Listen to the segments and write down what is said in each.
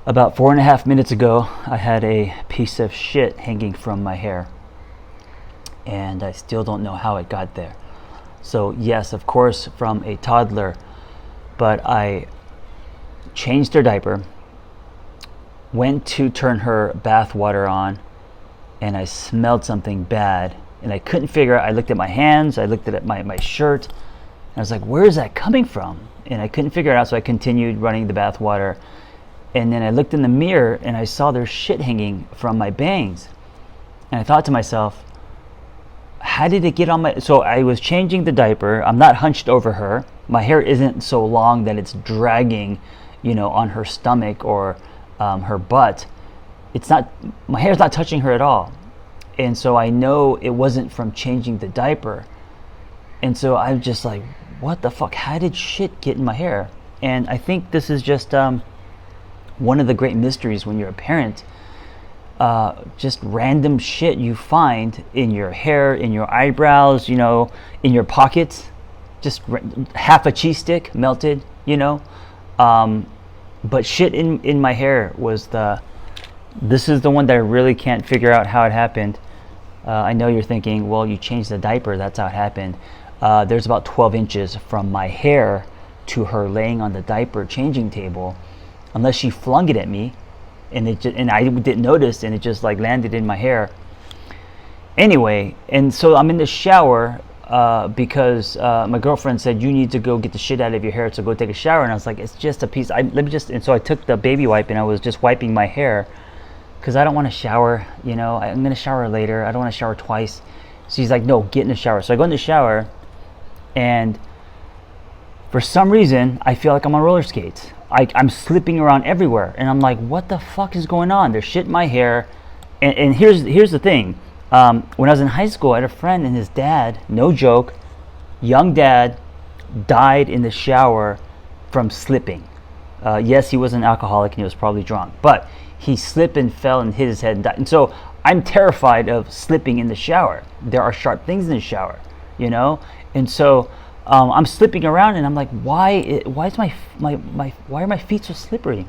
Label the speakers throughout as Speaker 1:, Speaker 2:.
Speaker 1: About 4.5 minutes ago, I had a piece of shit hanging from my hair, and I still don't know how it got there. So, yes, of course, from a toddler, but I changed her diaper, went to turn her bath water on, and I smelled something bad. And I couldn't figure out, I looked at my hands, I looked at my shirt, and I was like, where is that coming from? And I couldn't figure it out, so I continued running the bath water. And then I looked in the mirror and I saw there's shit hanging from my bangs. And I thought to myself, how did it get on my... So I was changing the diaper. I'm not hunched over her. My hair isn't so long that it's dragging, on her stomach or her butt. It's not... My hair's not touching her at all. And so I know it wasn't from changing the diaper. And so I'm just like, what the fuck? How did shit get in my hair? And I think this is just... one of the great mysteries when you're a parent, just random shit you find in your hair, in your eyebrows, in your pockets, just half a cheese stick melted, but shit in my hair was this is the one that I really can't figure out how it happened. I know you're thinking, well, you changed the diaper, that's how it happened. There's about 12 inches from my hair to her laying on the diaper changing table. Unless she flung it at me, and I didn't notice, and it just like landed in my hair. Anyway, and so I'm in the shower because my girlfriend said you need to go get the shit out of your hair, so go take a shower. And I was like, it's just a piece. And so I took the baby wipe and I was just wiping my hair because I don't want to shower. I'm gonna shower later. I don't want to shower twice. So he's like, no, get in the shower. So I go in the shower, and for some reason I feel like I'm on roller skates. I'm slipping around everywhere, and I'm like, what the fuck is going on? There's shit in my hair. And here's the thing. When I was in high school, I had a friend, and his dad, no joke, young dad, died in the shower from slipping. Yes, he was an alcoholic and he was probably drunk, but he slipped and fell and hit his head and died. And so I'm terrified of slipping in the shower. There are sharp things in the shower, and so I'm slipping around, and I'm like, why are my feet so slippery?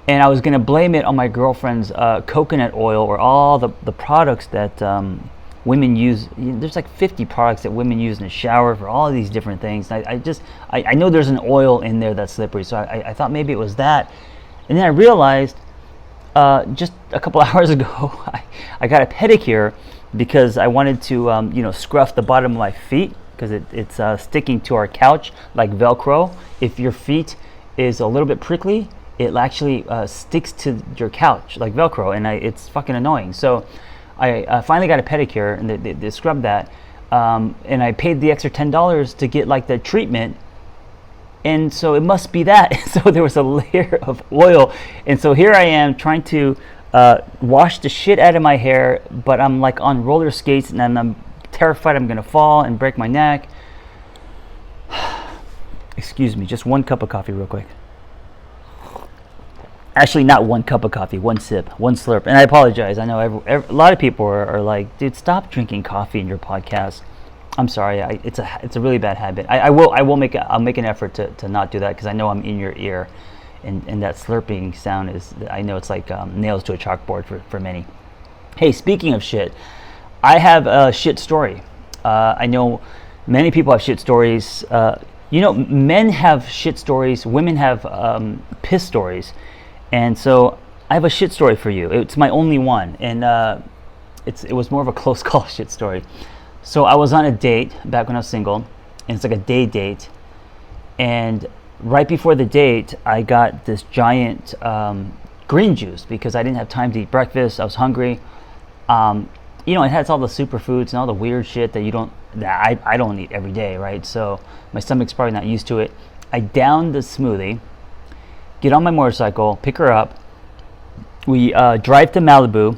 Speaker 1: And I was gonna blame it on my girlfriend's coconut oil, or all the products that women use. There's like 50 products that women use in the shower for all of these different things. I know there's an oil in there that's slippery, so I thought maybe it was that. And then I realized just a couple hours ago, I got a pedicure because I wanted to scruff the bottom of my feet, because it's sticking to our couch like Velcro. If your feet is a little bit prickly, it actually sticks to your couch like Velcro, and it's fucking annoying. So I finally got a pedicure, and they scrubbed that, and I paid the extra $10 to get like the treatment, and so it must be that. So there was a layer of oil, and so here I am trying to wash the shit out of my hair, but I'm like on roller skates, and I'm terrified I'm gonna fall and break my neck. Excuse me, just one cup of coffee real quick. Actually, not one cup of coffee, one sip, one slurp. And I apologize. I know a lot of people are like, dude, stop drinking coffee in your podcast. I'm sorry. It's a really bad habit. I'll make an effort to not do that, because I know I'm in your ear, and that slurping sound is, I know it's like nails to a chalkboard for many. Hey, speaking of shit, I have a shit story. I know many people have shit stories. Men have shit stories. Women have piss stories. And so I have a shit story for you. It's my only one. And it was more of a close call shit story. So I was on a date back when I was single. And it's like a day date. And right before the date, I got this giant green juice because I didn't have time to eat breakfast. I was hungry. It has all the superfoods and all the weird shit that I don't eat every day, right? So my stomach's probably not used to it. I downed the smoothie, get on my motorcycle, pick her up. We drive to Malibu,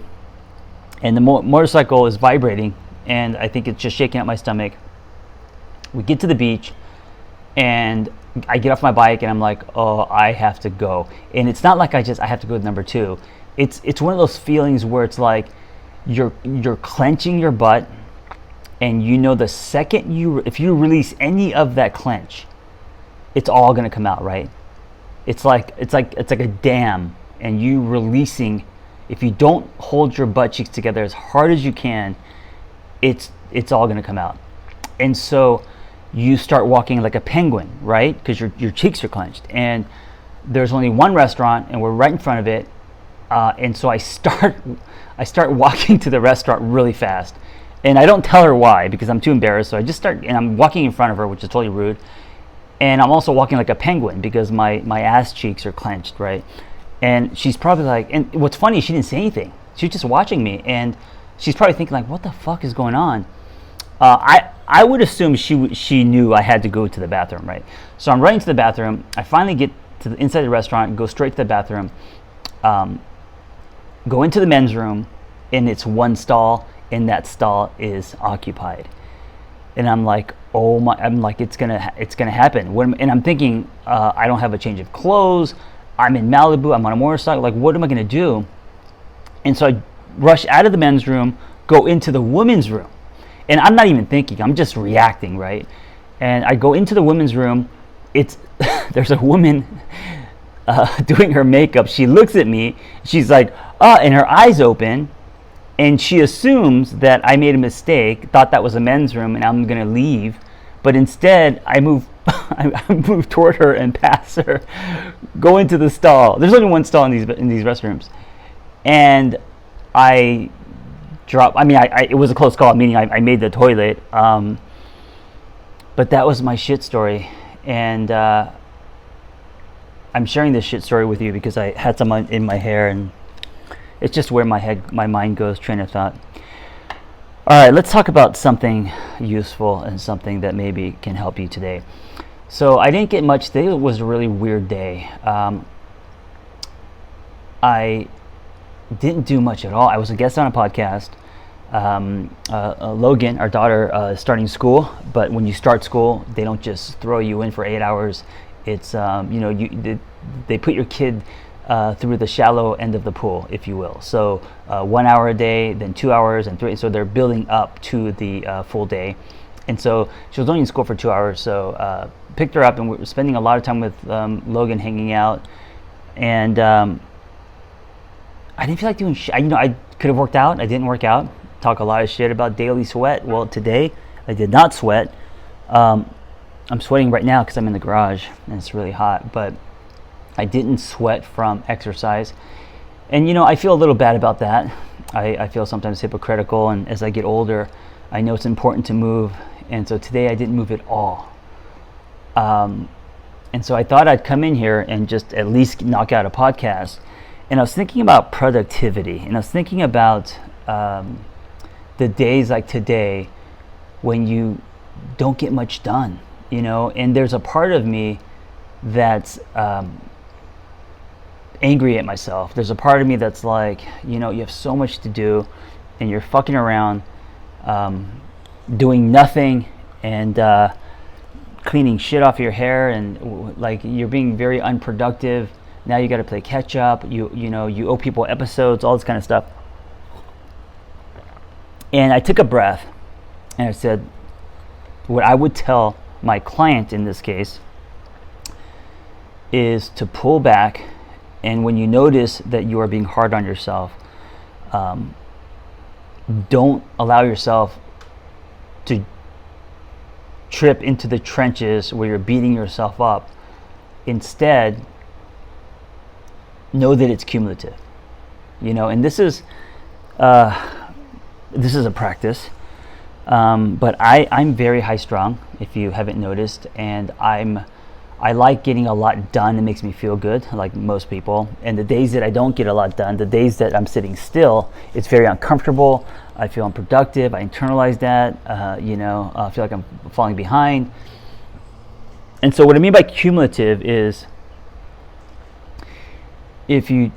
Speaker 1: and the motorcycle is vibrating, and I think it's just shaking out my stomach. We get to the beach, and I get off my bike, and I'm like, oh, I have to go. And it's not like I have to go to number 2. It's one of those feelings where it's like you're clenching your butt, and the second if you release any of that clench, it's all gonna come out, right? It's like a dam, and you releasing. If you don't hold your butt cheeks together as hard as you can, it's all going to come out. And so you start walking like a penguin, right? Because your cheeks are clenched. And there's only one restaurant, and we're right in front of it. And so I start walking to the restaurant really fast. And I don't tell her why, because I'm too embarrassed. So I just start, and I'm walking in front of her, which is totally rude. And I'm also walking like a penguin because my ass cheeks are clenched, right? And she's probably like, and what's funny, she didn't say anything. She was just watching me, and she's probably thinking like, what the fuck is going on? I would assume she knew I had to go to the bathroom, right? So I'm running to the bathroom. I finally get to the inside the restaurant, go straight to the bathroom, go into the men's room, and it's one stall, and that stall is occupied. And I'm like, oh my! I'm like, it's gonna happen. And I'm thinking, I don't have a change of clothes. I'm in Malibu. I'm on a motorcycle. Like, what am I gonna do? And so I rush out of the men's room, go into the women's room, and I'm not even thinking. I'm just reacting, right? And I go into the women's room. It's there's a woman doing her makeup. She looks at me. She's like, and her eyes open. And she assumes that I made a mistake, thought that was a men's room, and I'm gonna leave. But instead, I move toward her and pass her, go into the stall. There's only one stall in these restrooms, and I drop. I mean, it was a close call, meaning I made the toilet. But that was my shit story, and I'm sharing this shit story with you because I had some in my hair, and it's just where my mind goes, train of thought. All right, let's talk about something useful and something that maybe can help you today. So I didn't get much today. It was a really weird day. I didn't do much at all. I was a guest on a podcast. Logan, our daughter, is starting school, but when you start school, they don't just throw you in for 8 hours. It's they put your kid through the shallow end of the pool, if you will. So 1 hour a day, then 2 hours, and 3. So they're building up to the full day. And so she was only in school for 2 hours. So picked her up, and we were spending a lot of time with Logan, hanging out. And I didn't feel like doing shit. I could have worked out. I didn't work out. Talk a lot of shit about daily sweat. Well, today I did not sweat. I'm sweating right now because I'm in the garage and it's really hot. But I didn't sweat from exercise. And, I feel a little bad about that. I feel sometimes hypocritical. And as I get older, I know it's important to move. And so today I didn't move at all. And so I thought I'd come in here and just at least knock out a podcast. And I was thinking about productivity. And I was thinking about the days like today when you don't get much done, And there's a part of me that's angry at myself. There's a part of me that's like, you have so much to do and you're fucking around doing nothing and cleaning shit off your hair, and like you're being very unproductive. Now you got to play catch up. You owe people episodes, all this kind of stuff. And I took a breath and I said, what I would tell my client in this case is to pull back. And when you notice that you are being hard on yourself, don't allow yourself to trip into the trenches where you're beating yourself up. Instead, know that it's cumulative. And this is a practice. But I'm very high strung, if you haven't noticed, and I like getting a lot done. It makes me feel good, like most people. And the days that I don't get a lot done, the days that I'm sitting still, it's very uncomfortable. I feel unproductive. I internalize that. I feel like I'm falling behind. And so what I mean by cumulative is if you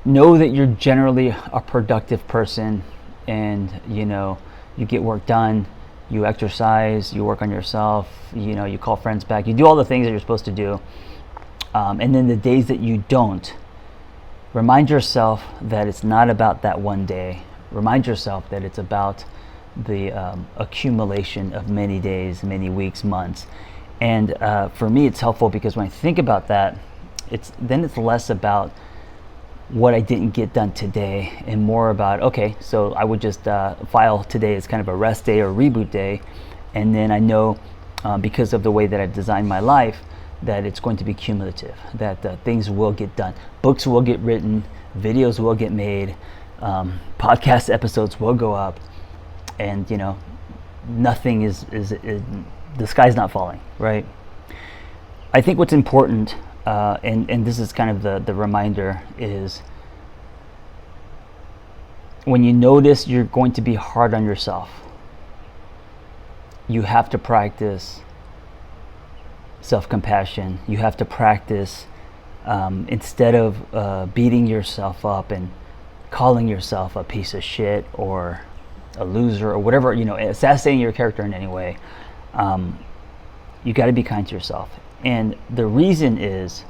Speaker 1: know that you're generally a productive person and, you get work done, you exercise, you work on yourself, you call friends back, you do all the things that you're supposed to do. And then the days that you don't, remind yourself that it's not about that one day. Remind yourself that it's about the accumulation of many days, many weeks, months. And for me, it's helpful because when I think about that, it's less about what I didn't get done today and more about, okay, so I would just file today as kind of a rest day or reboot day, and then I know because of the way that I've designed my life that it's going to be cumulative, that things will get done, books will get written, videos will get made, podcast episodes will go up, and nothing is the sky's not falling, right? I think what's important, and this is kind of the reminder, is when you notice you're going to be hard on yourself, you have to practice self-compassion. You have to practice, instead of beating yourself up and calling yourself a piece of shit or a loser or whatever, assassinating your character in any way, you got to be kind to yourself. And the reason is,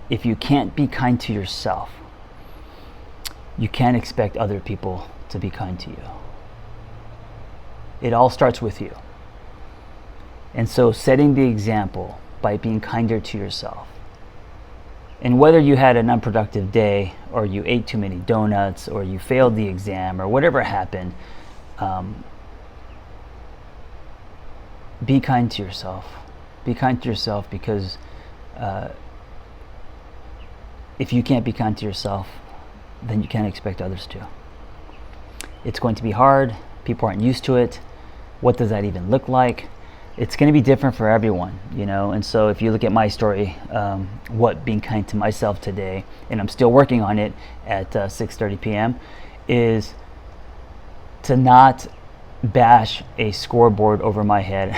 Speaker 1: if you can't be kind to yourself, you can't expect other people to be kind to you. It all starts with you. And so setting the example by being kinder to yourself. And whether you had an unproductive day, or you ate too many donuts, or you failed the exam, or whatever happened, be kind to yourself. Be kind to yourself, because if you can't be kind to yourself, then you can't expect others to. It's going to be hard. People aren't used to it. What does that even look like? It's going to be different for everyone, and so if you look at my story, what being kind to myself today, and I'm still working on it at 6:30 p.m., is to not bash a scoreboard over my head,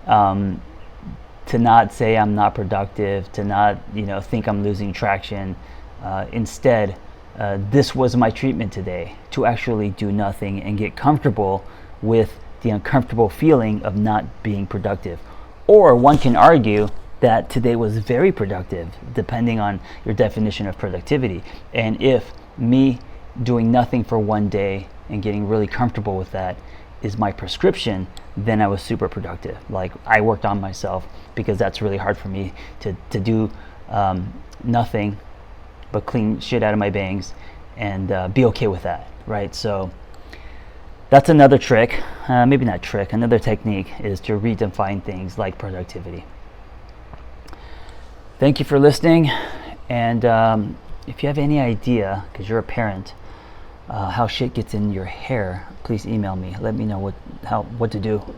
Speaker 1: to not say I'm not productive, to not think I'm losing traction. Instead, this was my treatment today, to actually do nothing and get comfortable with the uncomfortable feeling of not being productive. Or one can argue that today was very productive, depending on your definition of productivity. And if me doing nothing for one day and getting really comfortable with that is my prescription, then I was super productive. Like, I worked on myself, because that's really hard for me to do nothing but clean shit out of my bangs and be okay with that, right? So that's another trick, maybe not trick, another technique is to redefine things like productivity. Thank you for listening, and if you have any idea, because you're a parent, how shit gets in your hair, please email me. Let me know what to do.